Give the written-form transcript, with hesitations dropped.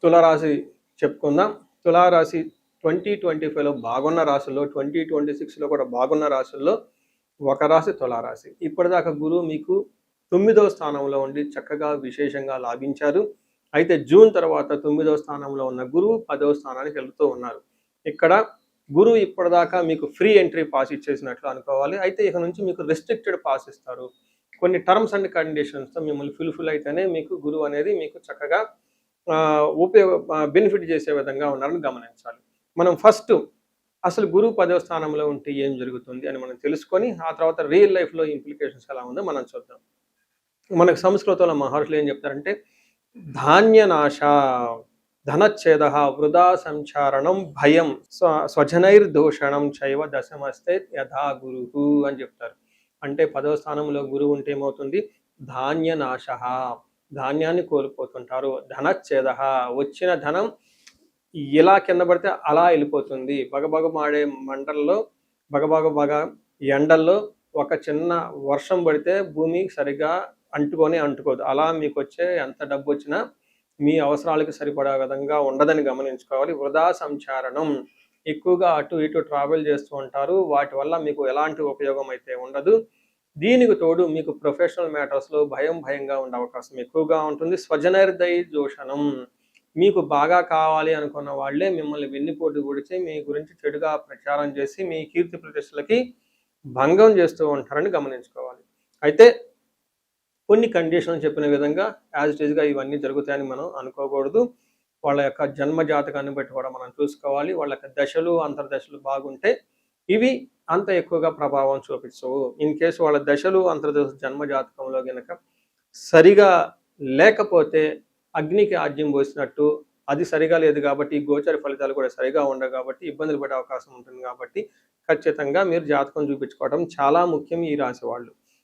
తులారాశి చెప్పుకుందాం. తులారాశి 2025లో బాగున్న రాశుల్లో, 2026లో కూడా బాగున్న రాశుల్లో ఒక రాశి తులారాశి. ఇప్పటిదాకా గురువు మీకు 9వ స్థానంలో ఉండి చక్కగా విశేషంగా లాభించారు. అయితే జూన్ తర్వాత 9వ స్థానంలో ఉన్న గురువు 10వ స్థానానికి వెళుతూ ఉన్నారు. ఇక్కడ గురువు ఇప్పటిదాకా మీకు ఫ్రీ ఎంట్రీ పాస్ ఇచ్చేసినట్లు అనుకోవాలి. అయితే ఇక నుంచి మీకు రెస్ట్రిక్టెడ్ పాస్ ఇస్తారు. కొన్ని టర్మ్స్ అండ్ కండిషన్స్తో మిమ్మల్ని ఫుల్ఫిల్ అయితేనే మీకు గురువు అనేది మీకు చక్కగా బెనిఫిట్ చేసే విధంగా ఉన్నారని గమనించాలి. మనం ఫస్ట్ అసలు గురువు 10వ స్థానంలో ఉంటే ఏం జరుగుతుంది అని మనం తెలుసుకొని ఆ తర్వాత రియల్ లైఫ్లో ఇంప్లికేషన్స్ ఎలా ఉందో మనం చూద్దాం. మనకు సంస్కృతంలో మహర్షులు ఏం చెప్తారంటే, ధాన్యనాశ ధనచ్ఛేద వృధా సంచారణం భయం స్వజనైర్దూషణం చైవ దశమస్తే యథా గురువు అని చెప్తారు. అంటే 10వ స్థానంలో గురువు ఉంటే ఏమవుతుంది? ధాన్యనాశ, ధాన్యాన్ని కోల్పోతుంటారు. ధనచ్ఛేద, వచ్చిన ధనం ఇలా కింద పడితే అలా వెళ్ళిపోతుంది. బగబగ మాడే మంటల్లో, బగబగ ఎండల్లో ఒక చిన్న వర్షం పడితే భూమి సరిగా అంటుకోదు. అలా మీకు వచ్చే ఎంత డబ్బు వచ్చినా మీ అవసరాలకు సరిపడా విధంగా ఉండదని గమనించుకోవాలి. వృధా సంచారణం, ఎక్కువగా అటు ఇటు ట్రావెల్ చేస్తూ ఉంటారు. వాటి వల్ల మీకు ఎలాంటి ఉపయోగం అయితే ఉండదు. దీనికి తోడు మీకు ప్రొఫెషనల్ మ్యాటర్స్లో భయంగా ఉండే అవకాశం ఎక్కువగా ఉంటుంది. స్వజనైర్దయ దూషణం, మీకు బాగా కావాలి అనుకున్న వాళ్ళే మిమ్మల్ని వెన్నుపోటు పొడిచి మీ గురించి చెడుగా ప్రచారం చేసి మీ కీర్తి ప్రతిష్టలకి భంగం చేస్తూ ఉంటారని గమనించుకోవాలి. అయితే కొన్ని కండిషన్లు చెప్పిన విధంగా యాజ్ ఇట్ ఈజ్గా ఇవన్నీ జరుగుతాయని మనం అనుకోకూడదు. వాళ్ళ యొక్క జన్మ జాతకాన్ని బట్టి కూడా మనం చూసుకోవాలి. వాళ్ళ యొక్క దశలు అంతర్దశలు బాగుంటే ఇవి అంత ఎక్కువగా ప్రభావం చూపించవు. ఇన్ కేసు వాళ్ళ దశలు అంతర్దశ జన్మ జాతకంలో కనుక సరిగా లేకపోతే అగ్నికి ఆజ్యం పోసినట్టు, అది సరిగా లేదు కాబట్టి గోచర ఫలితాలు కూడా సరిగా ఉండవు కాబట్టి ఇబ్బందులు పడే అవకాశం ఉంటుంది. కాబట్టి ఖచ్చితంగా మీరు జాతకం చూపించుకోవడం చాలా ముఖ్యం ఈ రాశి వాళ్ళు.